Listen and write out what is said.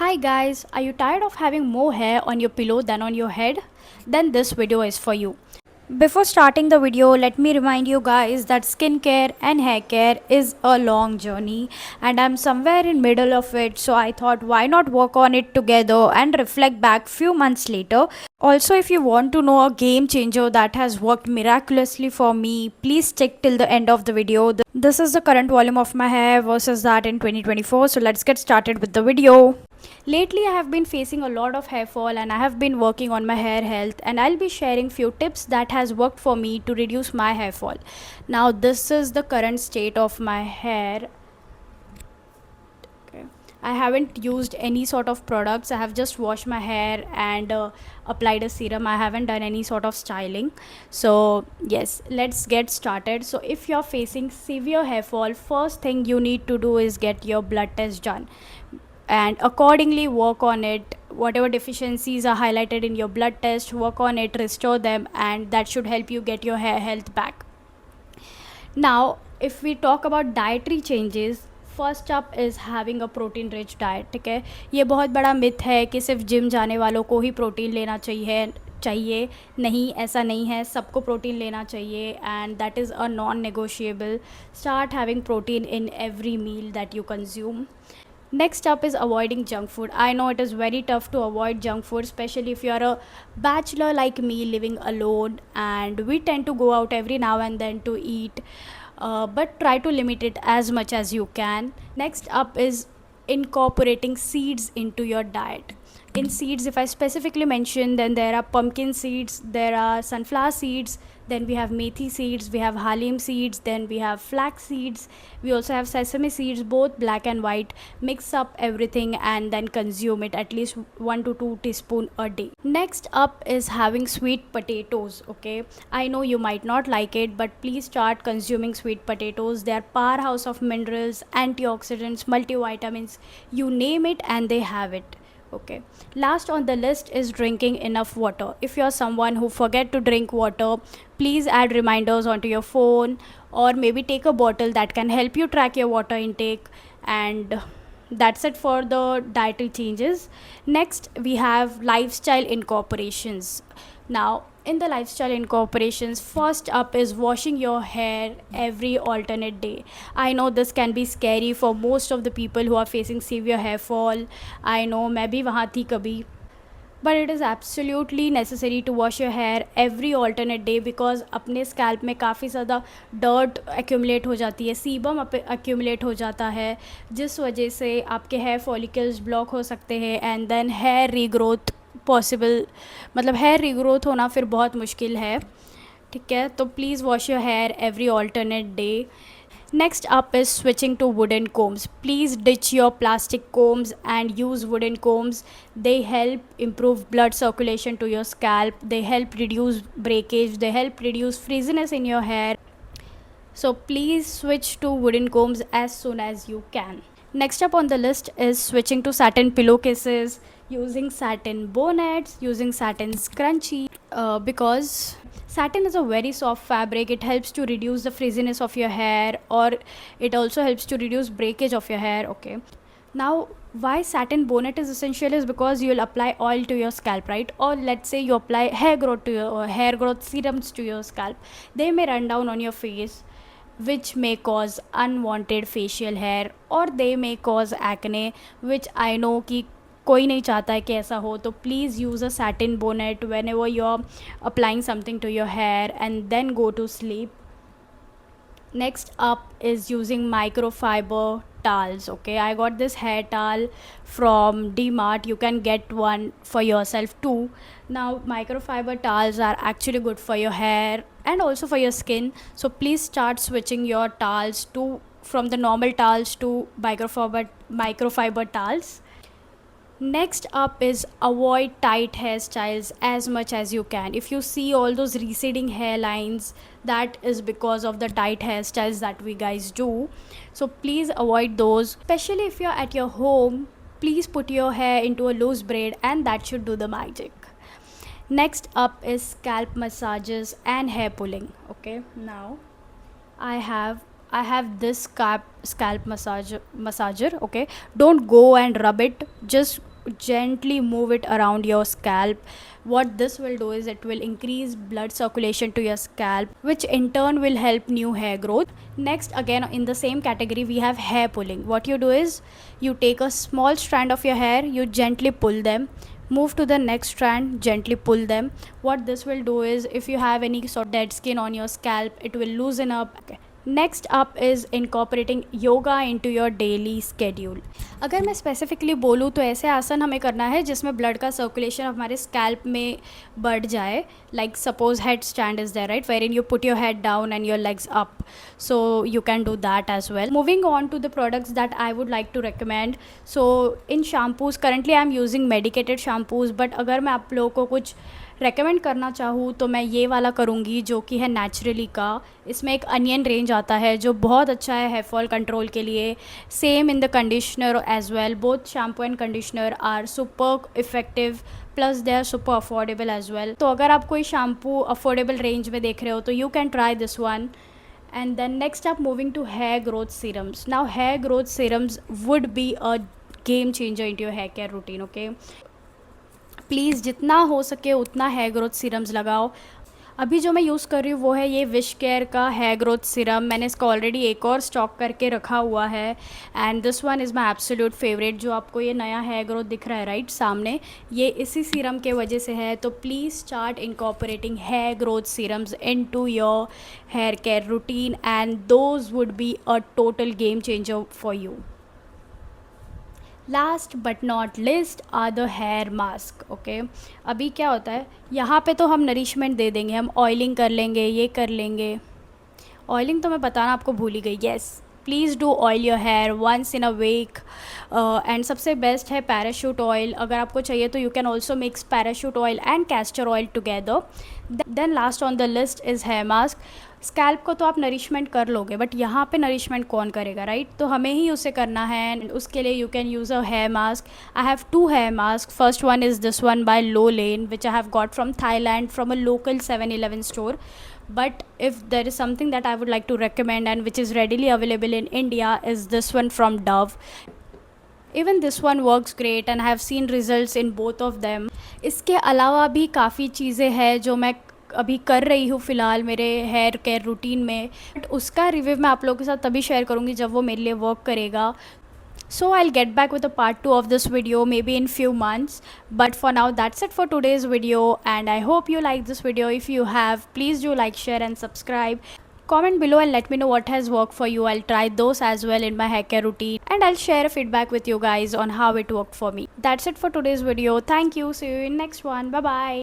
Hi guys, are you tired of having more hair on your pillow than on your head? Then this video is for you. Before starting the video, let me remind you guys that skincare and hair care is a long journey and I'm somewhere in middle of it, so I thought why not work on it together and reflect back few months later. Also, if you want to know a game changer that has worked miraculously for me, please stick till the end of the video. This is the current volume of my hair versus that in 2024, so let's get started with the video. Lately, I have been facing a lot of hair fall and I have been working on my hair health, and I'll be sharing few tips that has worked for me to reduce my hair fall. Now, this is the current state of my hair. Okay. I haven't used any sort of products. I have just washed my hair and applied a serum. I haven't done any sort of styling. So, yes, let's get started. So, if you're facing severe hair fall, first thing you need to do is get your blood test done and accordingly work on it. Whatever deficiencies are highlighted in your blood test, work on it, restore them, and that should help you get your hair health back. Now, if we talk about dietary changes, first up is having a protein rich diet. ठीक है, ये बहुत बड़ा myth है कि सिर्फ gym जाने वालों को ही प्रोटीन लेना चाहिए. नहीं, ऐसा नहीं है, सबको प्रोटीन लेना चाहिए and that is a non negotiable. Start having protein in every meal that you consume. Next up is avoiding junk food. I know it is very tough to avoid junk food, especially if you are a bachelor like me living alone, and we tend to go out every now and then to eat, but try to limit it as much as you can. Next up is incorporating seeds into your diet. In seeds, if I specifically mention, then there are pumpkin seeds, there are sunflower seeds, then we have methi seeds, we have halim seeds, then we have flax seeds, we also have sesame seeds, both black and white. Mix up everything and then consume it at least 1 to 2 teaspoon a day. Next up is having sweet potatoes. Okay, I know you might not like it, but please start consuming sweet potatoes. They are powerhouse of minerals, antioxidants, multivitamins, you name it and they have it. Okay, last on the list is drinking enough water. If you're someone who forget to drink water, please add reminders onto your phone, or maybe take a bottle that can help you track your water intake. And that's it for the dietary changes. Next, we have lifestyle incorporations. Now, in the lifestyle incorporations, first up is washing your hair every alternate day. I know this can be scary for most of the people who are facing severe hair fall. I know, मैं भी वहाँ थी कभी. But it is absolutely necessary to wash your hair every alternate day because अपने scalp में काफ़ी ज़्यादा dirt accumulate हो जाती है, सीबम एक्यूमुलेट हो जाता है, जिस वजह से आपके हेयर फॉलिकल्स ब्लॉक हो सकते हैं and then hair regrowth possible, मतलब हेयर रीग्रोथ होना फिर बहुत मुश्किल है. ठीक है, तो please wash your hair every alternate day. Next up is switching to wooden combs. Please ditch your plastic combs and use wooden combs. They help improve blood circulation to your scalp. They help reduce breakage. They help reduce frizziness in your hair. So please switch to wooden combs as soon as you can. Next up on the list is switching to satin pillowcases, using satin bonnets, using satin scrunchie, because satin is a very soft fabric. It helps to reduce the frizziness of your hair, or it also helps to reduce breakage of your hair. Okay, now why satin bonnet is essential is because you'll apply oil to your scalp, right? Or let's say you apply hair growth serums to your scalp. They may run down on your face, which may cause unwanted facial hair, or they may cause acne, which I know कि कोई नहीं चाहता है कि ऐसा हो. तो please use a satin bonnet whenever you're applying something to your hair and then go to sleep. Next up is using microfiber towels. Okay, I got this hair towel from DMart. You can get one for yourself too. Now, microfiber towels are actually good for your hair and also for your skin, so please start switching your towels to from the normal towels to microfiber towels. Next up is avoid tight hairstyles as much as you can. If you see all those receding hairlines, that is because of the tight hairstyles that we guys do. So please avoid those. Especially if you're at your home, please put your hair into a loose braid and that should do the magic. Next up is scalp massages and hair pulling. Okay, now I have this scalp massager. Okay, don't go and rub it, just gently move it around your scalp. What this will do is it will increase blood circulation to your scalp, which in turn will help new hair growth. Next, again in the same category, we have hair pulling. What you do is you take a small strand of your hair, you gently pull them, move to the next strand, gently pull them. What this will do is if you have any sort of dead skin on your scalp, it will loosen up. Okay. Next up is incorporating yoga into your daily schedule. अगर मैं specifically बोलूँ तो ऐसे आसन हमें करना है जिसमें ब्लड का सर्कुलेशन हमारे स्कैल्प में बढ़ जाए. Like suppose head stand is there, right, wherein you put your head down and your legs up. So you can do that as well. Moving on to the products that I would like to recommend. So in shampoos currently I am using medicated shampoos, but अगर मैं आप लोगों को कुछ recommend करना चाहूँ तो मैं ये वाला करूँगी जो कि है नेचुरली का. इसमें एक अनियन रेंज आता है जो बहुत अच्छा है हेयर फॉल कंट्रोल के लिए. Same in the conditioner as well. Both shampoo and conditioner are super effective, plus they are super affordable as well. तो अगर आप कोई शैम्पू अफोर्डेबल रेंज में देख रहे हो तो you can try this one. And then next up, moving to hair growth serums. Now hair growth serums would be a game changer into your hair care routine. Okay, please जितना हो सके उतना hair growth serums लगाओ. अभी जो मैं use कर रही हूँ वो है ये विश केयर का हेयर ग्रोथ सीरम. मैंने इसका ऑलरेडी एक और स्टॉक करके रखा हुआ है and this one is my absolute favourite. जो आपको ये नया हेयर ग्रोथ दिख रहा है राइट सामने, ये इसी सीरम के वजह से है. तो please start incorporating hair growth serums into your hair care routine and those would be a total game changer for you. Last but not least are the hair mask. Okay, अभी क्या होता है यहाँ पे तो हम nourishment दे देंगे, हम ऑयलिंग कर लेंगे, ये कर लेंगे. ऑयलिंग तो मैं बताना आपको भूल ही गई. Yes, please do oil your hair once in a week. And सबसे बेस्ट है पैराशूट ऑयल. अगर आपको चाहिए तो you can also mix Parachute oil and castor oil together. Then last on the list is hair mask. Scalp को तो आप nourishment कर लोगे, बट यहाँ पे नरिशमेंट कौन करेगा, राइट? तो हमें ही उसे करना है. उसके लिए you can use a hair mask. I have 2 hair mask. First one is this one by Lolane which I have got from Thailand from a local 7-Eleven store. But if there is something that I would like to recommend and which is readily available in India is this one from Dove. Even this one works great and I have seen results in both of them. इसके अलावा भी काफ़ी चीज़ें हैं जो मैं अभी कर रही हूँ फ़िलहाल मेरे हेयर केयर रूटीन में, बट उसका रिव्यू मैं आप लोगों के साथ तभी शेयर करूँगी जब वो मेरे लिए वर्क करेगा. So I'll get back with a part 2 of this video maybe in few months. But for now, that's it for today's video and I hope you like this video. If you have, please do like, share and subscribe. Comment below and let me know what has worked for you. I'll try those as well in my hair care routine and I'll share a feedback with you guys on how it worked for me. That's it for today's video. Thank you. See you in next one. Bye bye.